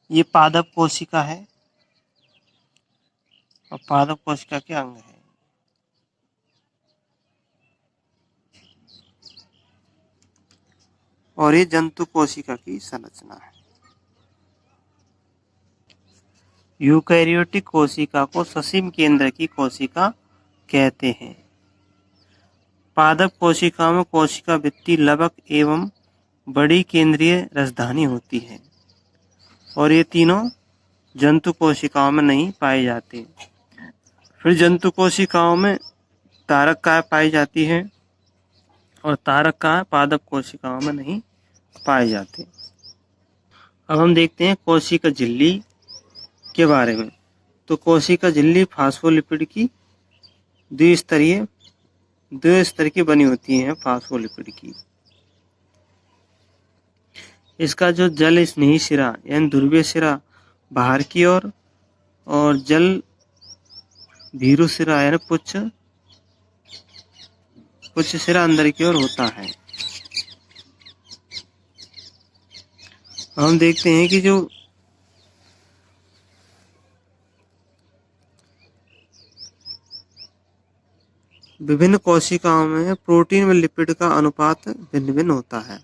ये पादप कोशिका है और पादप कोशिका के अंग है। और ये जंतु कोशिका की संरचना है। यूकैरियोटिक कोशिका को ससीम केंद्र की कोशिका कहते हैं। पादप कोशिकाओं में कोशिका भित्ति लवक एवं बड़ी केंद्रीय राजधानी होती है और ये तीनों जंतु कोशिकाओं में नहीं पाए जाते। फिर जंतु कोशिकाओं में तारक काय पाई जाती है और तारक काय पादप कोशिकाओं में नहीं पाए जाते। अब हम देखते हैं कोशिका झिल्ली के बारे में। तो कोशिका झिल्ली फास्फोलिपिड की द्विस्तर की बनी होती है, फास्फोलिपिड की। इसका जो जल स्नेही सिरा यानी ध्रुवीय सिरा बाहर की ओर और जल भीरु सिरा यानी पुच्छ सिरा अंदर की ओर होता है। हम देखते हैं कि जो विभिन्न कोशिकाओं में प्रोटीन व लिपिड का अनुपात भिन्न भिन्न होता है।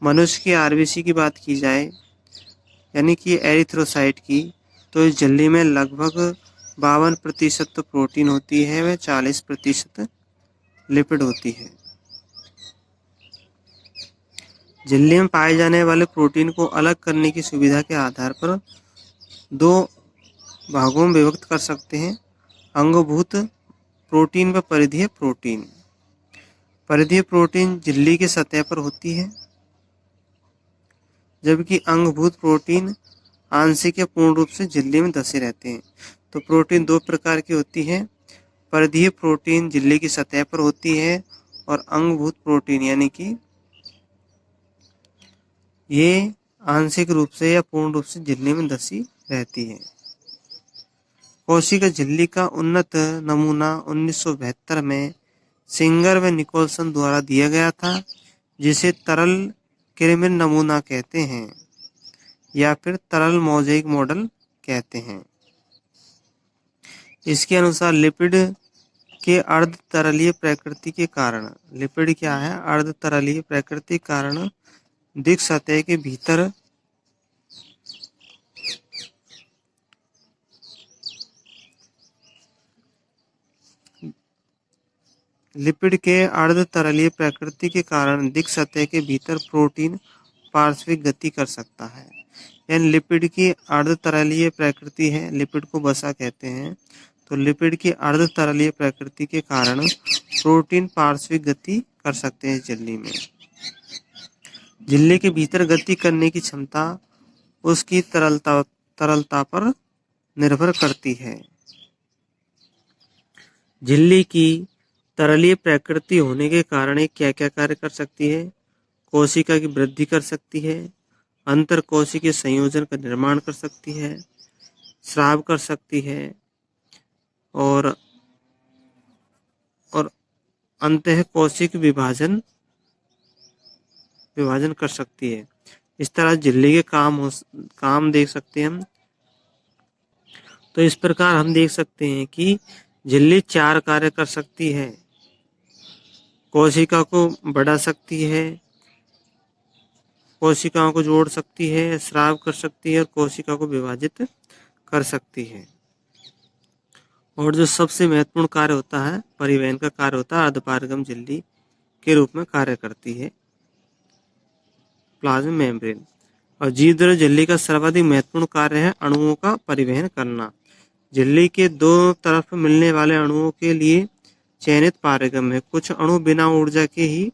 मनुष्य की आरबीसी की बात की जाए यानी कि एरिथ्रोसाइट की, तो इस झिल्ली में लगभग 52% प्रोटीन होती है व 40% लिपिड होती है। झिल्ली में पाए जाने वाले प्रोटीन को अलग करने की सुविधा के आधार पर दो भागों में विभक्त कर सकते हैं, अंगभूत प्रोटीन व परिधीय प्रोटीन। परिधीय प्रोटीन झिल्ली की सतह पर होती है, जबकि अंगभूत प्रोटीन आंशिक या पूर्ण रूप से झिल्ली में धसे रहते हैं। तो प्रोटीन दो प्रकार की होती है। परिधीय प्रोटीन झिल्ली की सतह पर होती है और अंगभूत प्रोटीन यानी कि ये आंशिक रूप से या पूर्ण रूप से झिल्ली में धसी रहती है। कोशिका झिल्ली का उन्नत नमूना 1972 में सिंगर व निकोलसन द्वारा दिया गया था, जिसे तरल कृत्रिम नमूना कहते हैं या फिर तरल मोज़ेक मॉडल कहते हैं। इसके अनुसार लिपिड के अर्ध तरलीय प्रकृति के कारण, लिपिड क्या है? अर्ध तरलीय प्रकृति के कारण दिक् सतह के भीतर लिपिड के अर्ध तरलीय प्रकृति के कारण दिक् सतह के भीतर प्रोटीन पार्श्विक गति कर सकता है। यानी लिपिड की अर्ध तरलीय प्रकृति है, लिपिड को वसा कहते हैं। तो लिपिड की अर्ध तरलीय प्रकृति के कारण प्रोटीन पार्श्विक गति कर सकते हैं झिल्ली में। झिल्ली के भीतर गति करने की क्षमता उसकी तरलता पर निर्भर करती है। झिल्ली की तरलीय प्रकृति होने के कारण क्या क्या कार्य कर सकती है? कोशिका की वृद्धि कर सकती है, अंतर कोशिकीय संयोजन का निर्माण कर सकती है, स्राव कर सकती है और अंतः कोशिक विभाजन कर सकती है। इस तरह झिल्ली के काम देख सकते हैं हम। तो इस प्रकार हम देख सकते हैं कि झिल्ली 4 कार्य कर सकती है। कोशिका को बढ़ा सकती है, कोशिकाओं को जोड़ सकती है, स्राव कर सकती है और कोशिका को विभाजित कर सकती है। और जो सबसे महत्वपूर्ण कार्य होता है, परिवहन का कार्य होता है, अर्धपारगम झिल्ली के रूप में कार्य करती है प्लाज्मा मेम्ब्रेन। और जीवद्रव्य झिल्ली का सर्वाधिक महत्वपूर्ण कार्य है अणुओं का परिवहन करना। झिल्ली के दो तरफ मिलने वाले अणुओं के लिए चयनित पारगम है। कुछ अणु बिना ऊर्जा के ही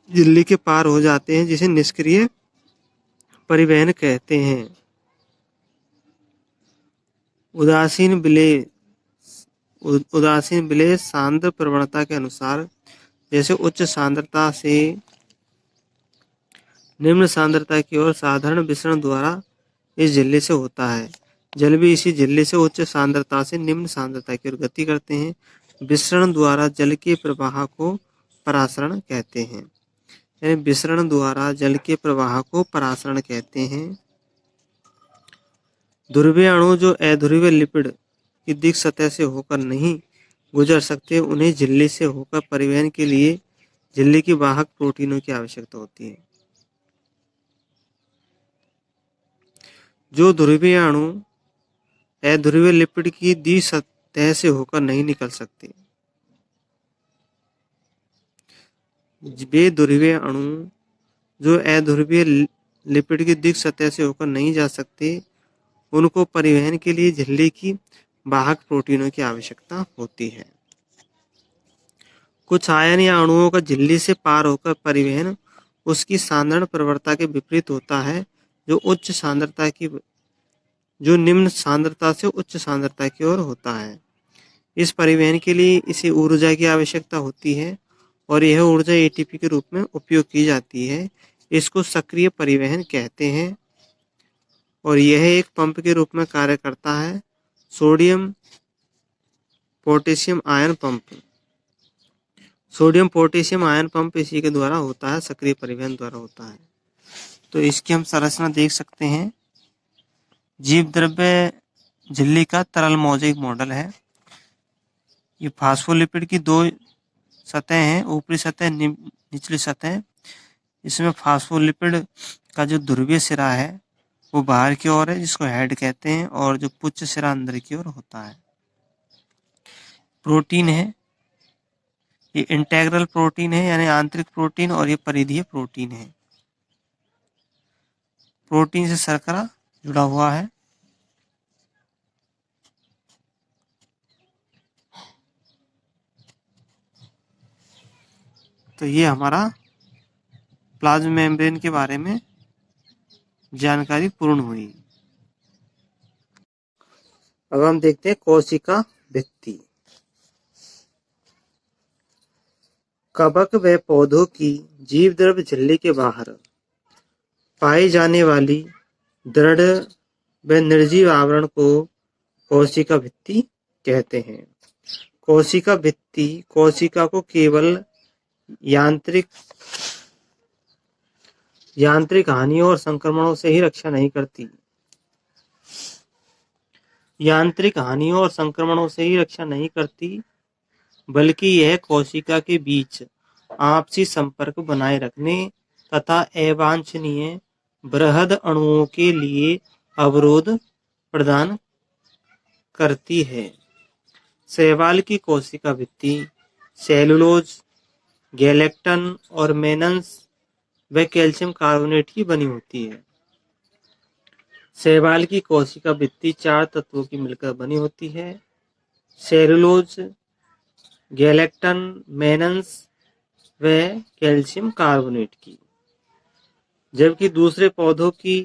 झिल्ली के पार हो जाते हैं, जिसे निष्क्रिय परिवहन कहते हैं। उदासीन विलेय सांद्र प्रवणता के अनुसार, जैसे उच्च सांद्रता से निम्न सांद्रता की ओर साधारण विसरण द्वारा इस झिल्ली से होता है। जल भी इसी झिल्ली से उच्च सांद्रता से निम्न सांद्रता की ओर गति करते हैं। विसरण द्वारा जल के प्रवाह को परासरण कहते हैं। यानी विसरण द्वारा जल के प्रवाह को परासरण कहते हैं। ध्रुवीय अणु जो अध्रुवीय लिपिड की दिक् सतह से होकर नहीं गुजर सकते, उन्हें झिल्ली से होकर परिवहन के लिए झिल्ली की वाहक प्रोटीनों की आवश्यकता होती है। जो ध्रुवीय अणु अध्रुवीय लिपिड की दिक् सतह से होकर नहीं निकल सकते, वे ध्रुवीय अणु जो अध्रुवीय लिपिड की दिक् सतह से होकर नहीं जा सकते, उनको परिवहन के लिए झिल्ली की वाहक प्रोटीनों की आवश्यकता होती है। कुछ आयन या अणुओं का झिल्ली से पार होकर परिवहन उसकी साधारण प्रवणता के विपरीत होता है, जो निम्न सांद्रता से उच्च सांद्रता की ओर होता है। इस परिवहन के लिए इसे ऊर्जा की आवश्यकता होती है और यह ऊर्जा एटीपी के रूप में उपयोग की जाती है। इसको सक्रिय परिवहन कहते हैं और यह एक पंप के रूप में कार्य करता है। सोडियम पोटेशियम आयन पंप इसी के द्वारा होता है, सक्रिय परिवहन द्वारा होता है। तो इसकी हम संरचना देख सकते हैं। जीव द्रव्य झिल्ली का तरल मोज़ेक मॉडल है। ये फास्फोलिपिड की दो सतह हैं, ऊपरी सतह निचली सतह। इसमें फास्फोलिपिड का जो ध्रुवीय सिरा है वो बाहर की ओर है, जिसको हेड कहते हैं, और जो पुच्छ सिरा अंदर की ओर होता है। प्रोटीन है, ये इंटेग्रल प्रोटीन है यानी आंतरिक प्रोटीन, और ये परिधीय प्रोटीन है। प्रोटीन से शर्करा जुड़ा हुआ है। तो ये हमारा प्लाज्मा मेम्ब्रेन के बारे में जानकारी पूर्ण हुई। अब हम देखते हैं कोशिका भित्ति। कवक व पौधों की जीव द्रव्य झिल्ली के बाहर पाई जाने वाली दृढ़ व निर्जीव आवरण को कोशिका भित्ति कहते हैं। कोशिका भित्ति कोशिका को केवल यांत्रिक हानियों और संक्रमणों से ही रक्षा नहीं करती। यांत्रिक हानियों और संक्रमणों से ही रक्षा नहीं करती, बल्कि यह कोशिका के बीच आपसी संपर्क बनाए रखने तथा अवांछनीय बृहद अणुओं के लिए अवरोध प्रदान करती है। शैवाल की कोशिका भित्ति सेलुलोज, गैलेक्टन और मेनस व कैल्शियम कार्बोनेट की बनी होती है। शैवाल की कोशिका भित्ति 4 तत्वों की मिलकर बनी होती है: सेलुलोज, गैलेक्टन, मेनस व कैल्शियम कार्बोनेट की। जबकि दूसरे पौधों की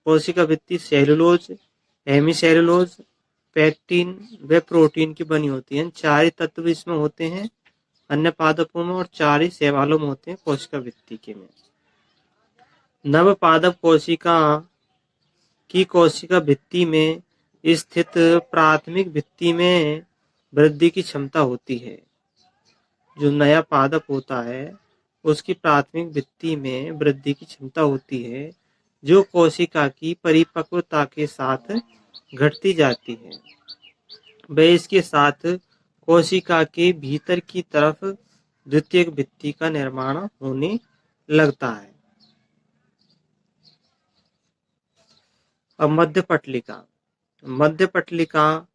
कोशिका भित्ति सेलुलोज, हेमीसेलुलोज, पेक्टिन व प्रोटीन की बनी होती है। 4 ही तत्व इसमें होते हैं अन्य पादपों में, और 4 ही शैवालों में होते हैं कोशिका भित्ति के में। नवपादप कोशिका की कोशिका भित्ति में स्थित प्राथमिक भित्ति में वृद्धि की क्षमता होती है। जो नया पादप होता है उसकी प्राथमिक भित्ति में वृद्धि की क्षमता होती है, जो कोशिका की परिपक्वता के साथ घटती जाती है। वह इसके साथ कोशिका के भीतर की तरफ द्वितीयक भित्ति का निर्माण होने लगता है। अब मध्य पटलिका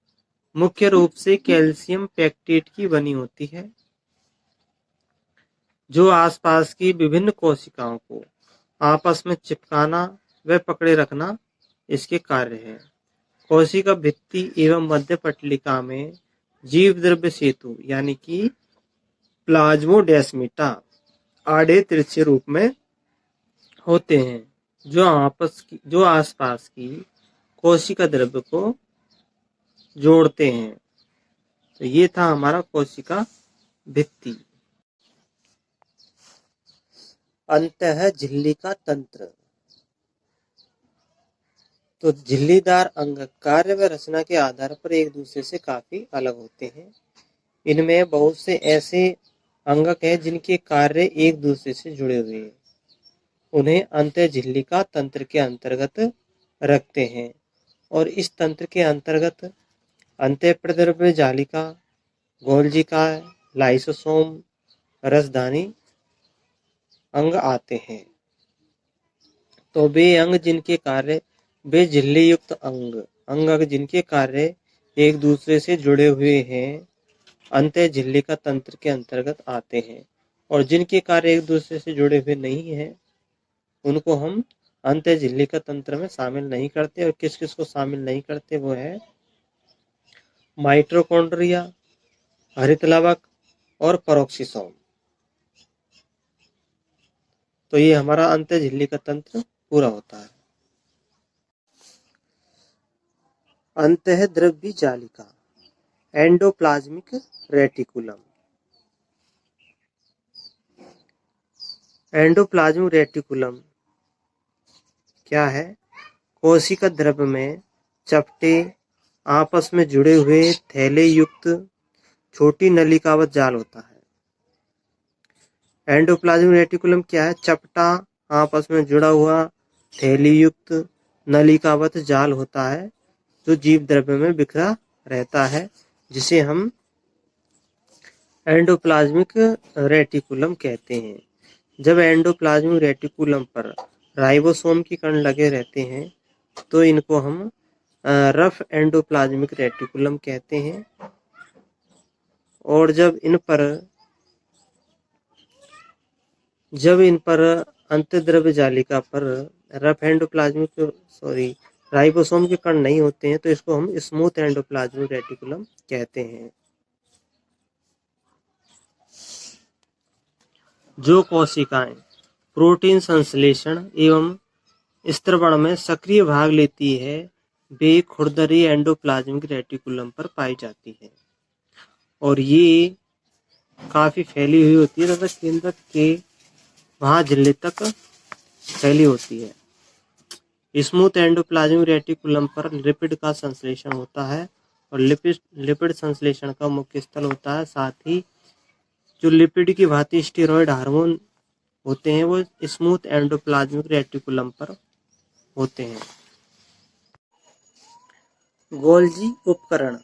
मुख्य रूप से कैल्शियम पेक्टेट की बनी होती है, जो आसपास की विभिन्न कोशिकाओं को आपस में चिपकाना व पकड़े रखना इसके कार्य है। कोशिका भित्ति एवं मध्य पटलिका में जीव द्रव्य सेतु यानी कि प्लाज्मोडेस्माटा आड़े तिरछे रूप में होते हैं, जो आसपास की कोशिका द्रव्य को जोड़ते हैं। तो ये था हमारा कोशिका भित्ति। अंतः झिल्ली का तंत्र। तो झिल्लीदार अंग कार्य व रचना के आधार पर एक दूसरे से काफी अलग होते हैं। इनमें बहुत से ऐसे अंगक हैं जिनके कार्य एक दूसरे से जुड़े हुए हैं। उन्हें अंतः झिल्ली का तंत्र के अंतर्गत रखते हैं और इस तंत्र के अंतर्गत अंतःप्रद्रव्य जालिका, गोल्जिकाय, लाइसोसोम, रसधानी अंग आते हैं। तो वे अंग जिनके कार्य वे झिल्ली युक्त अंग जिनके कार्य एक दूसरे से जुड़े हुए हैं, अंतः झिल्लिका तंत्र के अंतर्गत आते हैं, और जिनके कार्य एक दूसरे से जुड़े हुए नहीं हैं, उनको हम अंतः झिल्लिका तंत्र में शामिल नहीं करते। और किस किस को शामिल नहीं करते, वो है माइटोकॉन्ड्रिया, हरित लवक और पेरोक्सिसोम। तो ये हमारा अंतः झिल्लिका तंत्र पूरा होता है। अंतःद्रव्यी जालिका, एंडोप्लाज्मिक रेटिकुलम। एंडोप्लाज्मिक रेटिकुलम क्या है? कोशिका द्रव्य में चपटे आपस में जुड़े हुए थैले युक्त छोटी नलिकावत जाल होता है। एंडोप्लाज्मिक रेटिकुलम क्या है? चपटा आपस में जुड़ा हुआ थैली युक्त नलिकावत जाल होता है जो जीव द्रव्य में बिखरा रहता है, जिसे हम एंडोप्लाज्मिक रेटिकुलम कहते हैं। जब एंडोप्लाज्मिक रेटिकुलम पर राइबोसोम की कण लगे रहते हैं तो इनको हम रफ एंडोप्लाज्मिक रेटिकुलम कहते हैं। और जब इन पर अंतःद्रव्य जालिका पर रफ एंडोप्लाज्मिक राइबोसोम के कण नहीं होते हैं तो इसको हम स्मूथ एंडोप्लाज्मिक रेटिकुलम कहते हैं। जो कोशिकाएं प्रोटीन संश्लेषण एवं स्त्रवण में सक्रिय भाग लेती है, वे खुरदरी एंडोप्लाज्मिक रेटिकुलम पर पाई जाती है, और ये काफी फैली हुई होती है तथा केंद्रक के वहां झिल्ली तक फैली होती है। स्मूथ एंडोप्लाज्मिक रेटिकुलम पर लिपिड का संश्लेषण होता है और लिपिड संश्लेषण का मुख्य स्थल होता है। साथ ही जो लिपिड की भांति स्टेरॉयड हार्मोन होते हैं वो स्मूथ एंडोप्लाज्मिक रेटिकुलम पर होते हैं। गोल्जी उपकरण।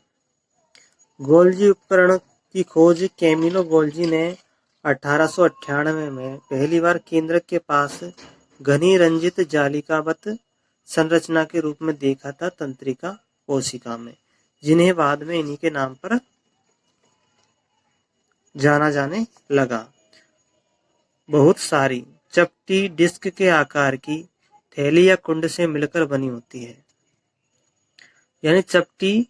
गोल्जी उपकरण की खोज कैमिलो गोल्जी ने 1898 में पहली बार केंद्रक के पास घनी रंजित जालिकावत संरचना के रूप में देखा था तंत्रिका कोशिका में, जिन्हें बाद में इन्हीं के नाम पर जाना जाने लगा। बहुत सारी चपटी डिस्क के आकार की थैली या कुंड से मिलकर बनी होती है। यानी चपटी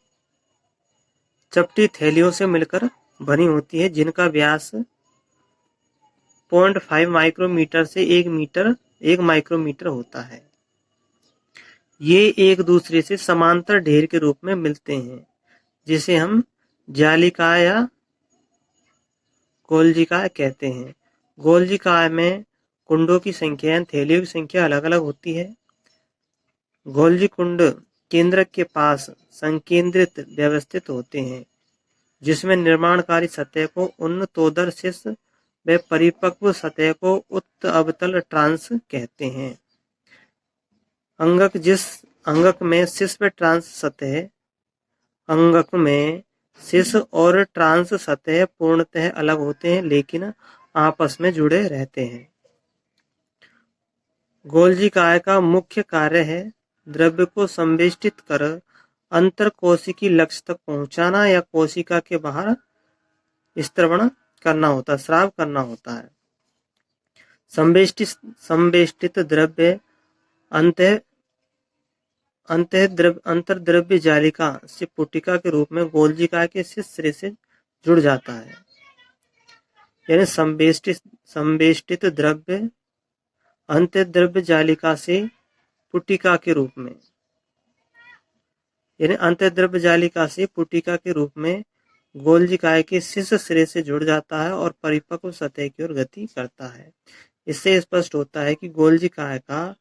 थैलियों से मिलकर बनी होती है, जिनका व्यास 0.5 माइक्रोमीटर से 1 माइक्रोमीटर होता है। ये एक दूसरे से समांतर ढेर के रूप में मिलते हैं, जिसे हम जालिकाय या गोल्जिकाय कहते हैं। गोल्जिकाय में कुंडों की संख्या या थैलियों की संख्या अलग अलग होती है। गोल्जी कुंड केंद्रक के पास संकेंद्रित व्यवस्थित होते हैं, जिसमें निर्माणकारी सतह को उन्नतोदर शीर्ष व परिपक्व सतह को उत्त अवतल ट्रांस कहते हैं। अंगक में शीर्ष व ट्रांस सतह अंगक में शीर्ष और ट्रांस सतह पूर्णतः अलग होते हैं लेकिन आपस में जुड़े रहते हैं। गोल्जिकाय का मुख्य कार्य है द्रव्य को संवेष्टित कर अंतर कोशिकी लक्ष्य तक पहुंचाना या कोशिका के बाहर स्त्रवण करना होता है, स्राव करना होता है। संवेष्टित द्रव्य अंतर्द्रव्य जालिका से पुटिका के रूप में गोल्जिका के शीर्ष सिरे से जुड़ जाता है। यानी संवेष्टित द्रव्य अंतर्द्रव्य जालिका से पुटिका के रूप में गोल्जिकाय के शीर्ष सिरे से जुड़ जाता है और परिपक्व सतह की ओर गति करता है। इससे स्पष्ट होता है कि गोल्जिकाय का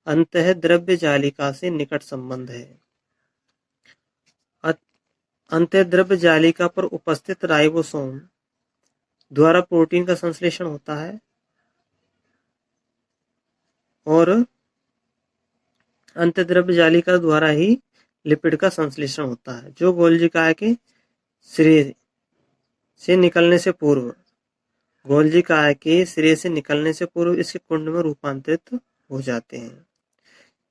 अंतःद्रव्य जालिका से निकट संबंध है। अंतःद्रव्य जालिका पर उपस्थित राइबोसोम द्वारा प्रोटीन का संश्लेषण होता है और अंतःद्रव्य जालिका द्वारा ही लिपिड का संश्लेषण होता है, जो गोल्जी काय के सिरे से निकलने से पूर्व गोल्जी काय के सिरे से निकलने से पूर्व इसके कुंड में रूपांतरित हो जाते हैं,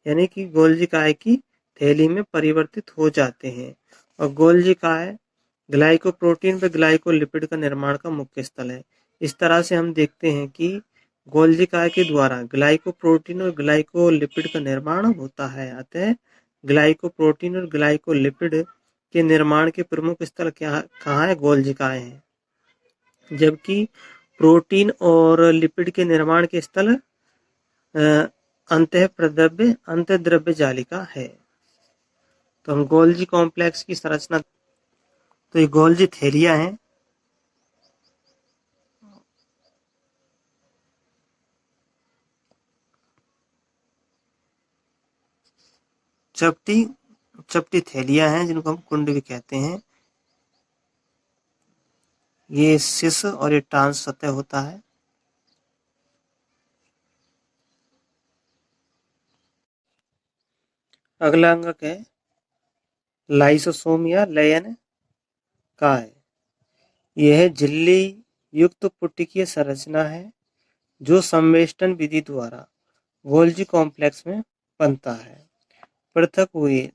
यानी कि गोल्जी काय की थैली में परिवर्तित हो जाते हैं। और गोल्जी काय ग्लाइकोप्रोटीन व ग्लाइकोलिपिड का निर्माण का मुख्य स्थल है। इस तरह से हम देखते हैं कि गोल्जी काय के द्वारा ग्लाइकोप्रोटीन और ग्लाइकोलिपिड का निर्माण होता है। अतः ग्लाइकोप्रोटीन और ग्लाइकोलिपिड के निर्माण के प्रमुख स्थल कहाँ है? गोल्जी काय है। जबकि प्रोटीन और लिपिड के निर्माण के स्थल अंतःद्रव्य जालिका है। तो हम गोल्जी कॉम्प्लेक्स की संरचना, तो ये गोल्जी थैलियां हैं। चपटी थैलियां हैं जिनको हम कुंड भी कहते हैं। ये शीर्ष और ये ट्रांस सतह होता है। अगला अंगक है लाइसोसोम या लयन काय। यह झिल्ली युक्त पुटिकीय संरचना है जो संवेष्टन विधि द्वारा गोल्जी कॉम्प्लेक्स में बनता है। पृथक हुए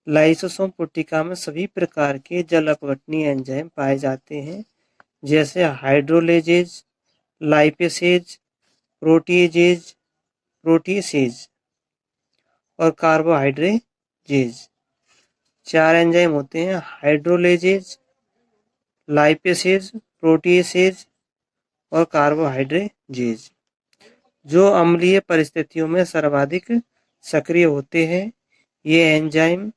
लाइसोसोम पुटिका में सभी प्रकार के जल अपघटनीय एंजाइम पाए जाते हैं, जैसे हाइड्रोलेजेज, लाइपेसेज, प्रोटीएसेज और कार्बोहाइड्रेजेज। 4 एंजाइम होते हैं: हाइड्रोलेजेज, लाइपेसेज, प्रोटीएसेज और कार्बोहाइड्रेजेज, जो अम्लीय परिस्थितियों में सर्वाधिक सक्रिय होते हैं। ये एंजाइम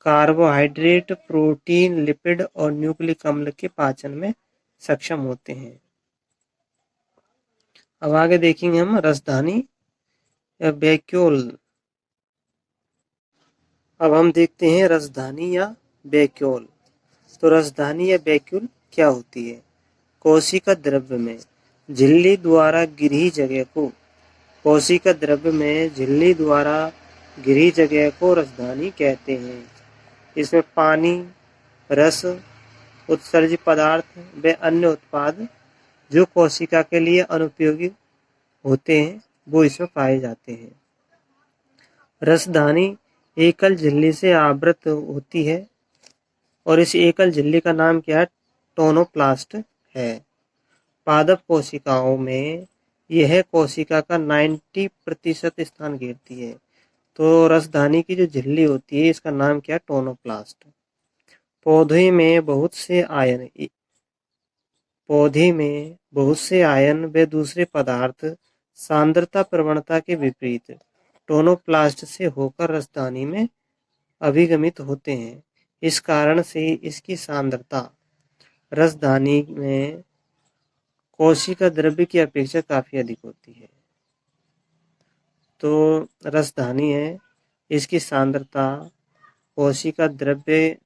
कार्बोहाइड्रेट, प्रोटीन, लिपिड और न्यूक्लिक अम्ल के पाचन में सक्षम होते हैं। अब आगे देखेंगे हम रसधानी या वैक्यूल। अब हम देखते हैं रसधानी या वैक्यूल। तो रसधानी या वैक्यूल क्या होती है? कोशिका द्रव्य में झिल्ली द्वारा गिरी जगह को रसधानी कहते हैं। इसमें पानी, रस, उत्सर्जित पदार्थ व अन्य उत्पाद जो कोशिका के लिए अनुपयोगी होते हैं वो इसमें पाए जाते हैं। रसधानी एकल झिल्ली से आवृत होती है और इस एकल झिल्ली का नाम क्या है? टोनोप्लास्ट है। पादप कोशिकाओं में यह कोशिका का 90% स्थान घेरती है। तो रसधानी की जो झिल्ली होती है इसका नाम क्या है? टोनोप्लास्ट। पौधे में बहुत से आयन व दूसरे पदार्थ सांद्रता प्रवणता के विपरीत टोनोप्लास्ट से होकर रसधानी में अभिगमित होते हैं। इस कारण से इसकी सांद्रता रसधानी में कोशिका द्रव्य की अपेक्षा काफी अधिक होती है। तो रसधानी है, इसकी सांद्रता कोशिका द्रव्य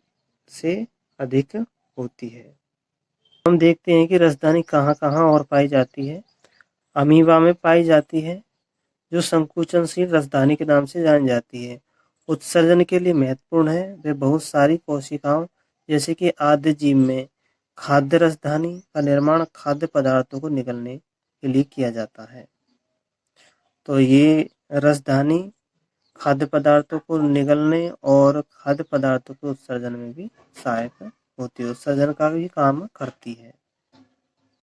से अधिक होती है। हम देखते हैं कि रसधानी कहाँ कहाँ और पाई जाती है। अमीबा में पाई जाती है, जो संकुचनशील रसधानी के नाम से जानी जाती है। उत्सर्जन के लिए महत्वपूर्ण है। वे बहुत सारी कोशिकाओं जैसे कि आद्य जीव में खाद्य रसधानी का निर्माण खाद्य पदार्थों को निगलने के लिए किया जाता है। तो ये रसधानी खाद्य पदार्थों को निगलने और खाद्य पदार्थों के उत्सर्जन में भी सहायक होती है, उत्सर्जन का भी काम करती है।